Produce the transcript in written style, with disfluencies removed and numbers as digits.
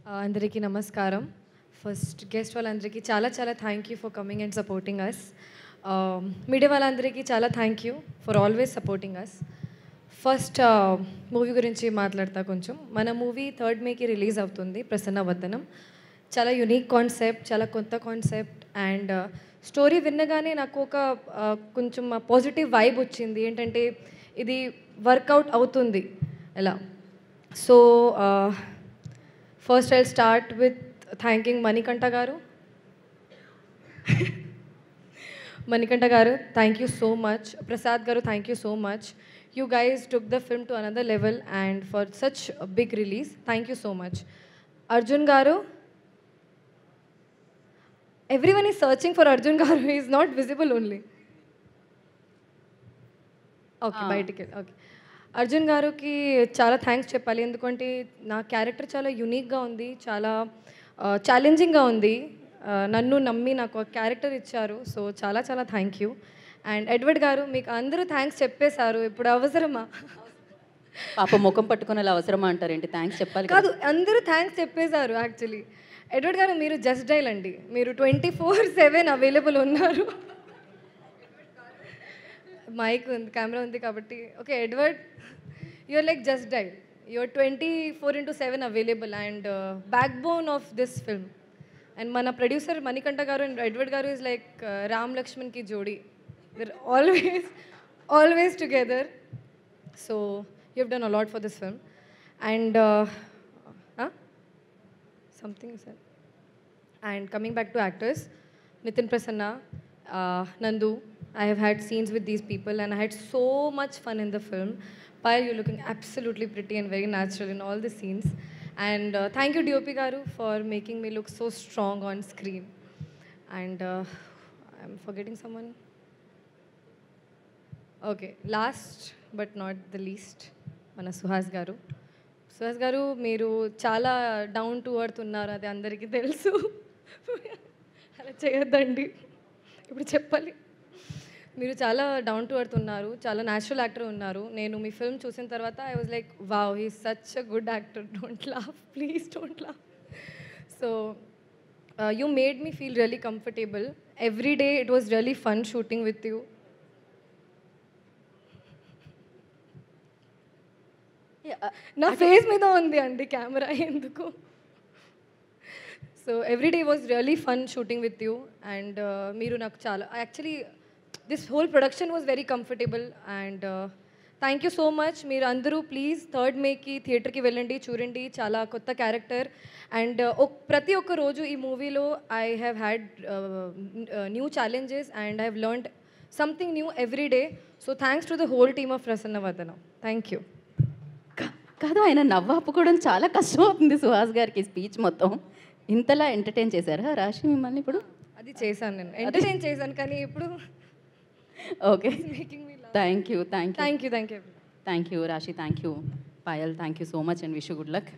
అందరికీ నమస్కారం. First guest వాళ్ళందరికీ చాలా చాలా thank you for coming and supporting us. Media వాళ్ళందరికీ చాలా thank you for always supporting us. First movie గురించి మాట్లాడతా కొంచెం. మన మూవీ 3rd మేకి రిలీజ్ అవుతుంది, ప్రసన్నవదనం. చాలా యునిక్ కాన్సెప్ట్, చాలా కొత్త కాన్సెప్ట్ అండ్ స్టోరీ విన్నగానే నాకు ఒక కొంచెం పాజిటివ్ వైబ్ వచ్చింది. ఏంటంటే ఇది వర్కౌట్ అవుతుంది ఎలా. So first I'll start with thanking Manikanta garu. Manikanta garu, thank you so much. Prasad garu, thank you so much. You guys took the film to another level and for such a big release. Thank you so much. Arjun Garu. Everyone is searching for Arjun Garu. He is not visible only. Okay, బయటికి. Okay. Arjun గారుకి చాలా thanks చెప్పాలి. ఎందుకంటే నా character చాలా యూనిక్గా ఉంది, చాలా ఛాలెంజింగ్గా ఉంది. నన్ను నమ్మి నాకు ఒక క్యారెక్టర్ ఇచ్చారు. సో చాలా చాలా థ్యాంక్ యూ. అండ్ ఎడ్వర్డ్ గారు, మీకు అందరూ థ్యాంక్స్ చెప్పేశారు, ఇప్పుడు అవసరమా? పాప ముఖం పట్టుకుని అలా అవసరమా అంటారేంటి? థ్యాంక్స్ చెప్పాలి కాదు, అందరూ థ్యాంక్స్ చెప్పేశారు యాక్చువల్లీ. ఎడ్వర్డ్ గారు, మీరు జస్ట్ డైల్ అండి, మీరు 24/7 అవైలబుల్ ఉన్నారు. మైక్ ఉంది, కెమెరా ఉంది కాబట్టి. Okay Edward, you're like just dial, you're 24/7 available and backbone of this film. And మన ప్రొడ్యూసర్ మణికంఠ గారు అండ్ ఎడ్వర్డ్ గారు ఈజ్ లైక్ రామ్ లక్ష్మణ్కి జోడీ. They're always together. So you've done a lot for this film. And something you said. And coming back to actors, Nitin Prasanna, Nandu, I have had scenes with these people and I had so much fun in the film. Payal, you're looking absolutely pretty and very natural in all the scenes. And thank you DOP Garu for making me look so strong on screen. And I'm forgetting someone. Okay, last but not the least మన సుహాస్ గారు. సుహాస్ గారు, మీరు చాలా down to earth ఉన్నారు, అది అందరికీ తెలుసు. అలా చేయొద్దండి, ఇప్పుడు చెప్పాలి. మీరు చాలా డౌన్ టు ఎర్త్ ఉన్నారు, చాలా న్యాచురల్ యాక్టర్ ఉన్నారు. నేను మీ ఫిల్మ్ చూసిన తర్వాత I was like wow, he such a good actor. Don't laugh, please don't laugh. So you made me feel really comfortable. Every day it was really fun shooting with you. నా face మీద ఉంది అండి camera, ఎందుకు? So every day was really fun shooting with you. And మీరు నాకు చాలా actually this whole production was very comfortable. And thank you so much. మీరు అందరూ ప్లీజ్ 3rd మేకి థియేటర్కి వెళ్ళండి, చూడండి. చాలా కొత్త క్యారెక్టర్. అండ్ ప్రతి ఒక్క రోజు ఈ మూవీలో I have had new challenges and I have learned something new every day. So thanks to the whole team of Prasannavadanam. Thank you. కాదు, ఆయన నవ్వు ఆపుకోవడం చాలా కష్టం అవుతుంది సుహాస్ గారికి. స్పీచ్ మొత్తం ఇంతలా ఎంటర్టైన్ చేశారా రాశి మిమ్మల్ని? ఇప్పుడు అది చేశాను, నేను ఎంటర్టైన్ చేశాను, కానీ ఇప్పుడు okay. Thank you thank you Rashi. Thank you Payal. Thank you so much and wish you good luck.